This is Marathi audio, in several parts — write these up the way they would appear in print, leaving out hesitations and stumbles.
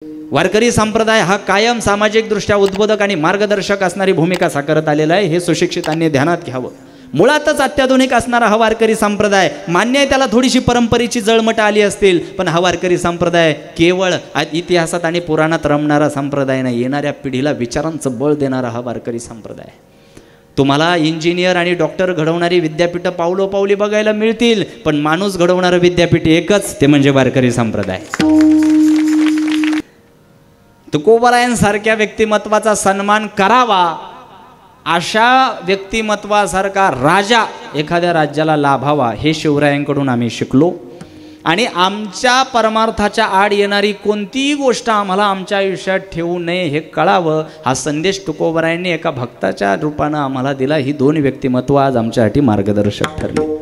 वारकरी संप्रदाय हा कायम सामाजिकदृष्ट्या उद्बोधक आणि मार्गदर्शक असणारी भूमिका साकारत आलेला आहे, हे सुशिक्षितांनी ध्यानात घ्यावं। मुळातच अत्याधुनिक असणारा हा वारकरी संप्रदाय, मान्य आहे त्याला थोडीशी परंपरेची जळमट आली असतील, पण हा वारकरी संप्रदाय केवळ इतिहासात आणि पुराणात रमणारा संप्रदाय नाही, येणाऱ्या पिढीला विचारांचं बळ देणारा हा वारकरी संप्रदाय। तुम्हाला इंजिनियर आणि डॉक्टर घडवणारी विद्यापीठं पावलोपावली बघायला मिळतील, पण माणूस घडवणारं विद्यापीठ एकच, ते म्हणजे वारकरी संप्रदाय। तुकोबरायांसारख्या व्यक्तिमत्वाचा सन्मान करावा, अशा व्यक्तिमत्वासारखा राजा एखाद्या राज्याला लाभावा, हे शिवरायांकडून आम्ही शिकलो। आणि आमच्या परमार्थाच्या आड येणारी कोणतीही गोष्ट आम्हाला आमच्या आयुष्यात ठेवू नये हे कळावं, हा संदेश तुकोबरायांनी एका भक्ताच्या रूपानं आम्हाला दिला। ही दोन व्यक्तिमत्व आज आमच्यासाठी मार्गदर्शक ठरली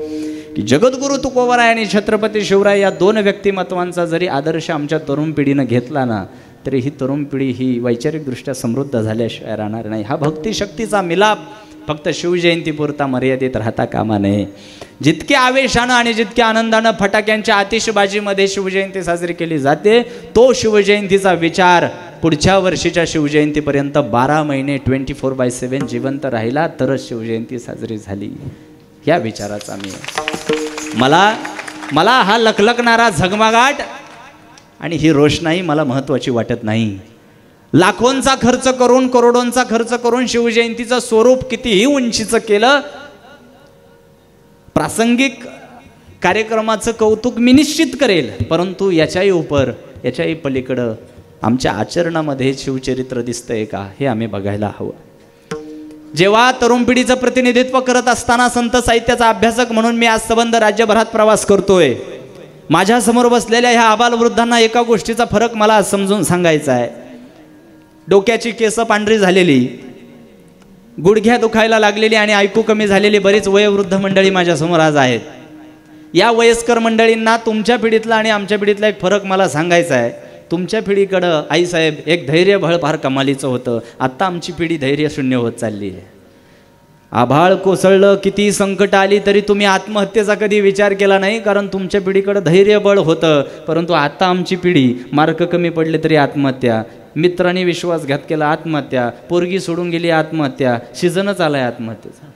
की जगद्गुरु तुकोबराय आणि छत्रपती शिवराय या दोन व्यक्तिमत्वांचा जरी आदर्श आमच्या तरुण पिढीनं घेतला ना, तरी ही तरुण पिढी ही वैचारिकदृष्ट्या समृद्ध झाल्याशिवाय राहणार नाही। हा भक्तिशक्तीचा मिलाप फक्त शिवजयंतीपुरता मर्यादित राहता कामा नये। जितके आवेशानं आणि जितक्या आनंदानं फटाक्यांच्या आतिषबाजीमध्ये शिवजयंती साजरी केली जाते, तो शिवजयंतीचा विचार पुढच्या वर्षीच्या शिवजयंतीपर्यंत 12 महिने 24/7 जिवंत राहिला तरच शिवजयंती साजरी झाली, या विचाराचा मी मला हा लखलखणारा झगमगाट आणि ही रोषणाई मला महत्त्वाची वाटत नाही। लाखोंचा खर्च करून, करोडोंचा खर्च करून शिवजयंतीचं स्वरूप कितीही उंचीचं केलं, प्रासंगिक कार्यक्रमाचं कौतुक मी निश्चित करेल, परंतु याच्याही पलीकडं आमच्या आचरणामध्ये शिवचरित्र दिसतंय का, हे आम्ही बघायला हवं। जेव्हा तरुण पिढीचं प्रतिनिधित्व करत असताना संत साहित्याचा अभ्यासक म्हणून मी आज संबंध राज्यभरात प्रवास करतोय, माझ्या समोर बसलेल्या ह्या आबालवृद्धांना एका गोष्टीचा फरक मला समजून सांगायचा आहे। डोक्याची केस पांढरी झालेली, गुडघ्या दुखायला लागलेली आणि ऐकू कमी झालेली बरीच वयोवृद्ध मंडळी माझ्यासमोर आज आहेत। या वयस्कर मंडळींना तुमच्या पिढीतला आणि आमच्या पिढीतला एक फरक मला सांगायचा आहे। तुमच्या पिढीकडं आईसाहेब एक धैर्यबळ फार कमालीचं होतं, आत्ता आमची पिढी धैर्यशून्य होत चालली आहे। आभाळ कोसळलं, किती संकट आली तरी तुम्ही आत्महत्येचा कधी विचार केला नाही, कारण तुमच्या पिढीकडे धैर्यबळ होतं। परंतु आता आमची पिढी, मार्क कमी पडले तरी आत्महत्या, मित्रांनी विश्वासघात केला आत्महत्या, पोरगी सोडून गेली आत्महत्या, सीझनच आलाय आत्महत्येचा।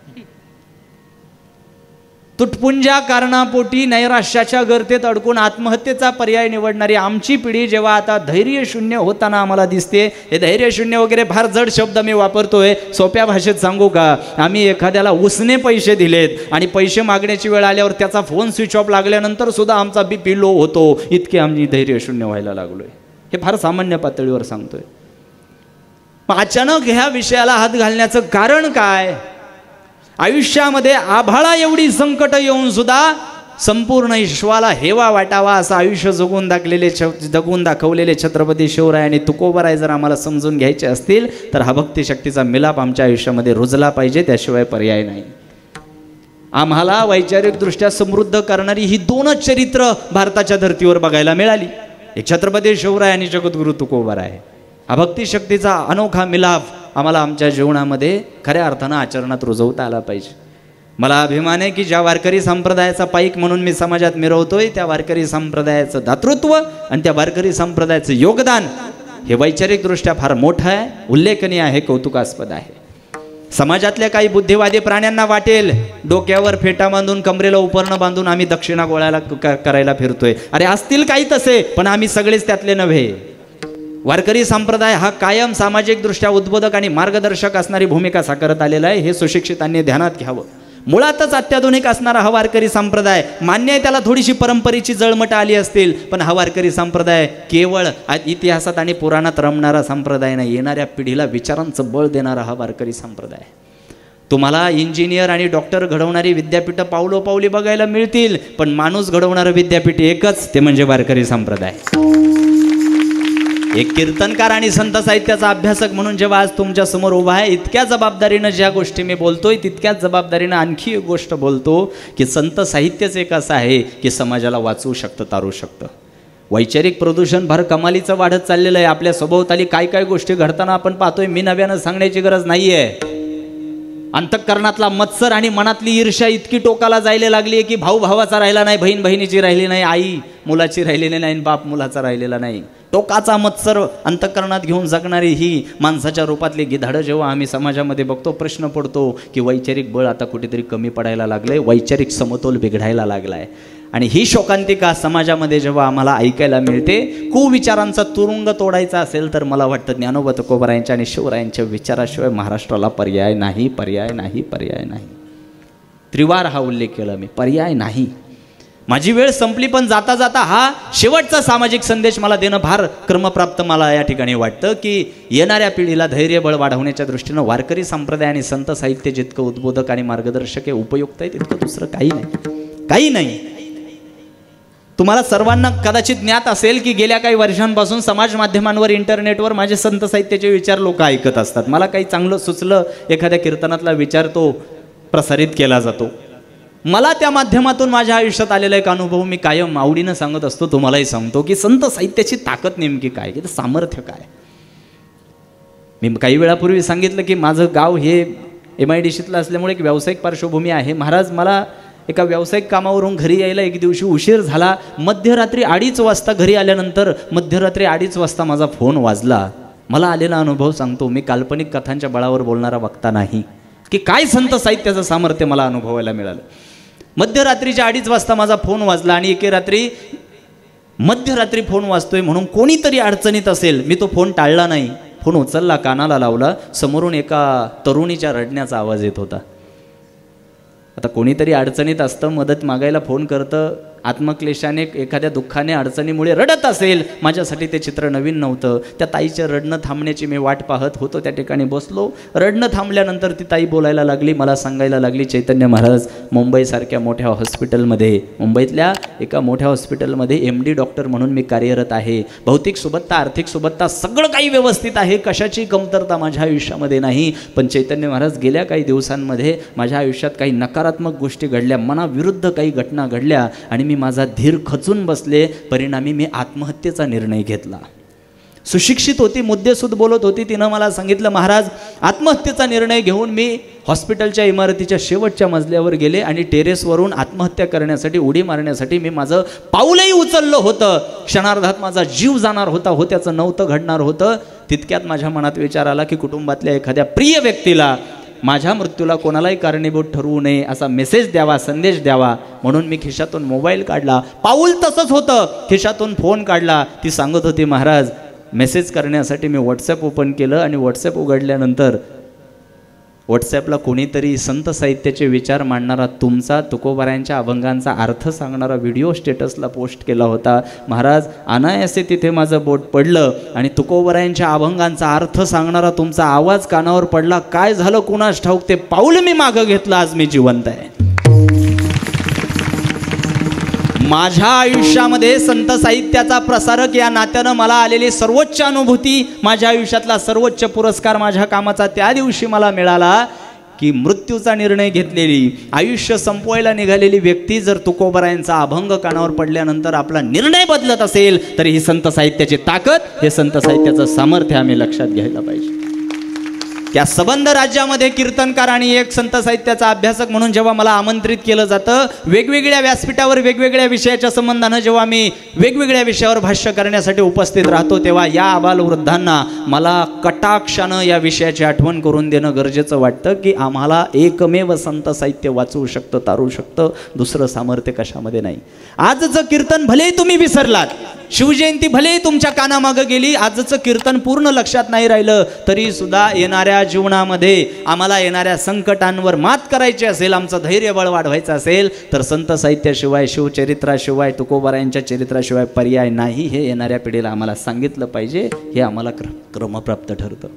तुटपुंजा कारणापोटी नैराश्याच्या गर्तेत अडकून आत्महत्येचा पर्याय निवडणारी आमची पिढी जेव्हा आता धैर्यशून्य होताना आम्हाला दिसते, हे धैर्यशून्य वगैरे फार जड शब्द मी वापरतोय, सोप्या भाषेत सांगू का, आम्ही एखाद्याला उसने पैसे दिलेत आणि पैसे मागण्याची वेळ आल्यावर त्याचा फोन स्विच ऑफ लागल्यानंतर सुद्धा आमचा BP लो होतो, इतके आम्ही धैर्यशून्य व्हायला लागलोय। हे फार सामान्य पातळीवर सांगतोय। अचानक ह्या विषयाला हात घालण्याचं कारण काय? आयुष्यामध्ये आभाळा एवढी संकट येऊन सुद्धा संपूर्ण विश्वाला हेवा वाटावा असं आयुष्य जगून दाखवलेले छत्रपती शिवराय आणि तुकोबराय जर आम्हाला समजून घ्यायचे असतील, तर हा भक्तिशक्तीचा मिलाप आमच्या आयुष्यामध्ये रुजला पाहिजे, त्याशिवाय पर्याय नाही। आम्हाला वैचारिकदृष्ट्या समृद्ध करणारी ही दोनच चरित्र भारताच्या धर्तीवर बघायला मिळाली, एक छत्रपती शिवराय आणि जगद्गुरु तुकोबराय। हा भक्तिशक्तीचा अनोखा मिलाप आम्हाला आमच्या जीवनामध्ये खऱ्या अर्थानं आचरणात रुजवता आला पाहिजे। मला अभिमान आहे की ज्या वारकरी संप्रदायाचा पाईक म्हणून मी समाजात मिरवतोय, त्या वारकरी संप्रदायाचं दातृत्व आणि त्या वारकरी संप्रदायाचं योगदान हे वैचारिकदृष्ट्या फार मोठं आहे, उल्लेखनीय आहे, कौतुकास्पद आहे। समाजातल्या काही बुद्धिवादी प्राण्यांना वाटेल डोक्यावर फेटा बांधून, कमरेला उपरणं बांधून आम्ही दक्षिणा गोळायला करायला फिरतोय। अरे असतील काही तसे, पण आम्ही सगळेच त्यातले नव्हे। वारकरी संप्रदाय हा कायम सामाजिकदृष्ट्या उद्बोधक आणि मार्गदर्शक असणारी भूमिका साकारत आलेला आहे, हे सुशिक्षितांनी ध्यानात घ्यावं। मुळातच अत्याधुनिक असणारा हा वारकरी संप्रदाय, मान्य आहे त्याला थोडीशी परंपरेची जळमट आली असतील, पण हा वारकरी संप्रदाय केवळ इतिहासात आणि पुराणात रमणारा संप्रदाय नाही, येणाऱ्या पिढीला विचारांचं बळ देणारा हा वारकरी संप्रदाय। तुम्हाला इंजिनियर आणि डॉक्टर घडवणारी विद्यापीठं पावलोपावली बघायला मिळतील, पण माणूस घडवणारं विद्यापीठ एकच, ते म्हणजे वारकरी संप्रदाय। एक कीर्तनकार आणि संत साहित्याचा अभ्यासक म्हणून जेव्हा आज तुमच्या समोर उभा आहे, इतक्या जबाबदारीनं ज्या गोष्टी मी बोलतोय, तितक्याच जबाबदारीनं आणखी एक गोष्ट बोलतो की संत साहित्यच एक असं आहे की समाजाला वाचवू शकतं, तारू शकतं। वैचारिक प्रदूषण फार कमालीचं वाढत चाललेलं आहे। आपल्या सभोवताली काय काय गोष्टी घडताना आपण पाहतोय, मी नव्यानं सांगण्याची गरज नाहीये। अंतःकरणातला मत्सर आणि मनातली ईर्ष्या इतकी टोकाला जायला लागली आहे की भाऊ भावाचा राहिला नाही, बहीण बहिणीची राहिली नाही, आई मुलाची राहिलेली नाही, बाप मुलाचा राहिलेला नाही. टोकाचा मत्सर अंतःकरणात घेऊन जगणारी ही माणसाच्या रूपातली गिधाडं जेव्हा आम्ही समाजामध्ये बघतो, प्रश्न पडतो की वैचारिक बळ आता कुठेतरी कमी पडायला लागलंय, वैचारिक समतोल बिघडायला लागलाय. आणि ही शोकांतिका समाजामध्ये जेव्हा आम्हाला ऐकायला मिळते, कुविचारांचा तुरुंग तोडायचा असेल तर मला वाटतं ज्ञानोबा तुकोबारायांच्या आणि शिवरायांच्या विचाराशिवाय महाराष्ट्राला पर्याय नाही, पर्याय नाही, पर्याय नाही. त्रिवार हा उल्लेख केला मी, पर्याय नाही. माझी वेळ संपली, पण जाता जाता हा शेवटचा सामाजिक संदेश मला देणं फार क्रमप्राप्त मला या ठिकाणी वाटतं की येणाऱ्या पिढीला धैर्यबळ वाढवण्याच्या दृष्टीनं वारकरी संप्रदाय आणि संत साहित्य जितकं उद्बोधक आणि मार्गदर्शक आहे, उपयुक्त आहे, तितकं दुसरं काही नाही, काही नाही. तुम्हाला सर्वांना कदाचित ज्ञात असेल की गेल्या काही वर्षांपासून समाज माध्यमांवर, इंटरनेटवर माझे संत साहित्याचे विचार लोक ऐकत असतात. मला काही चांगलं सुचलं, एखाद्या कीर्तनातला विचार तो प्रसारित केला जातो. मला त्या माध्यमातून माझ्या आयुष्यात आलेला एक अनुभव मी कायम आवडीनं सांगत असतो, तुम्हालाही सांगतो की संत साहित्याची ताकद नेमकी काय, की सामर्थ्य काय. मी काही वेळापूर्वी सांगितलं की माझं गाव हे MIDCतलं असल्यामुळे एक व्यावसायिक पार्श्वभूमी आहे. महाराज, मला एका व्यावसायिक कामावरून घरी यायला एक दिवशी उशीर झाला. मध्यरात्री 2:30 वाजता घरी आल्यानंतर मध्यरात्री 2:30 वाजता माझा फोन वाजला. मला आलेला अनुभव सांगतो. मी काल्पनिक कथांच्या बळावर बोलणारा वक्ता नाही की काय संत साहित्याचं सामर्थ्य मला अनुभवायला मिळालं. मध्यरात्रीच्या 2:30 वाजता माझा फोन वाजला आणि एके रात्री मध्यरात्री फोन वाजतोय म्हणून कोणीतरी अडचणीत असेल. मी तो फोन टाळला नाही, फोन उचलला, कानाला लावला. समोरून एका तरुणीच्या रडण्याचा आवाज येत होता. आता कोणीतरी अडचणीत असतं, मदत मागायला फोन करतं, आत्मक्लेशाने एखाद्या दुःखाने अडचणीमुळे रडत असेल. माझ्यासाठी ते चित्र नवीन नव्हतं. त्या ताईचं रडणं थांबण्याची मी वाट पाहत होतो. त्या ठिकाणी बसलो. रडणं थांबल्यानंतर ती ताई बोलायला लागली, मला सांगायला लागली, चैतन्य महाराज, मुंबईसारख्या मोठ्या हॉस्पिटलमध्ये, मुंबईतल्या एका मोठ्या हॉस्पिटलमध्ये MD डॉक्टर म्हणून मी कार्यरत आहे. भौतिक सुबत्ता, आर्थिक सुबत्ता सगळं काही व्यवस्थित आहे, कशाची कमतरता माझ्या आयुष्यामध्ये नाही. पण चैतन्य महाराज, गेल्या काही दिवसांमध्ये माझ्या आयुष्यात काही नकारात्मक गोष्टी घडल्या, मनाविरुद्ध काही घटना घडल्या आणि मी माझा धीर खचून बसले. परिणामी मी आत्महत्येचा निर्णय घेतला. सुशिक्षित होती, मुद्देसूद बोलत होती. तिनं मला सांगितलं, महाराज, आत्महत्येचा निर्णय घेऊन मी हॉस्पिटलच्या इमारतीच्या शेवटच्या मजल्यावर गेले आणि टेरेसवरून आत्महत्या करण्यासाठी, उडी मारण्यासाठी मी माझं पाऊलही उचललं होतं. क्षणार्धात माझा जीव जाणार होता, होत्याचं नव्हतं घडणार होतं. तितक्यात माझ्या मनात विचार आला की कुटुंबातल्या एखाद्या प्रिय व्यक्तीला माझ्या मृत्यूला कोणालाही कारणीभूत ठरवू नये असा मेसेज द्यावा, संदेश द्यावा. म्हणून मी खिशातून मोबाईल काढला. पाऊल तसंच होतं, खिशातून फोन काढला. ती सांगत होती, महाराज, मेसेज करण्यासाठी मी WhatsApp ओपन केलं आणि WhatsApp उघडल्यानंतर WhatsAppला कोणीतरी संत साहित्याचे विचार मांडणारा तुमचा, तुकोबारायांच्या अभंगांचा अर्थ सांगणारा व्हिडिओ स्टेटसला पोस्ट केला होता. महाराज, अनायासे तिथे माझं बोट पडलं आणि तुकोबारायांच्या अभंगांचा अर्थ सांगणारा तुमचा आवाज कानावर पडला. काय झालं कुणास ठाऊक, ते पाऊल मी मागं घेतलं. आज मी जिवंत आहे. माझ्या आयुष्यामध्ये संत साहित्याचा प्रसारक या नात्यानं मला आलेली सर्वोच्च अनुभूती, माझ्या आयुष्यातला सर्वोच्च पुरस्कार माझ्या कामाचा त्या दिवशी मला मिळाला की मृत्यूचा निर्णय घेतलेली, आयुष्य संपवायला निघालेली व्यक्ती जर तुकोबारायांचा अभंग कानावर पडल्यानंतर आपला निर्णय बदलत असेल तर ही संत साहित्याची ताकद, हे संत साहित्याचं सामर्थ्य आम्ही लक्षात घ्यायला पाहिजे. त्या सबंध राज्यामध्ये कीर्तनकार आणि एक संत साहित्याचा अभ्यासक म्हणून जेव्हा मला आमंत्रित केलं जातं, वेगवेगळ्या व्यासपीठावर वेगवेगळ्या विषयाच्या संबंधानं जेव्हा मी वेगवेगळ्या विषयावर भाष्य करण्यासाठी उपस्थित राहतो, तेव्हा या आबालवृद्धांना मला कटाक्षानं या विषयाची आठवण करून देणं गरजेचं वाटतं की आम्हाला एकमेव संत साहित्य वाचवू शकतं, तारू शकतं, दुसरं सामर्थ्य कशामध्ये नाही. आजचं कीर्तन भलेही तुम्ही विसरलात, शिवजयंती भलेही तुमच्या कानामागं गेली, आजचं कीर्तन पूर्ण लक्षात नाही राहिलं, तरी सुद्धा येणाऱ्या जीवनामध्ये आम्हाला येणाऱ्या संकटांवर मात करायची असेल, आमचं धैर्यबळ वाढवायचं असेल तर संत साहित्याशिवाय, शिवचरित्राशिवाय, तुकोबारायांच्या चरित्राशिवाय पर्याय नाही. हे येणाऱ्या पिढीला आम्हाला सांगितलं पाहिजे. हे आम्हाला क्रमप्राप्त ठरतं.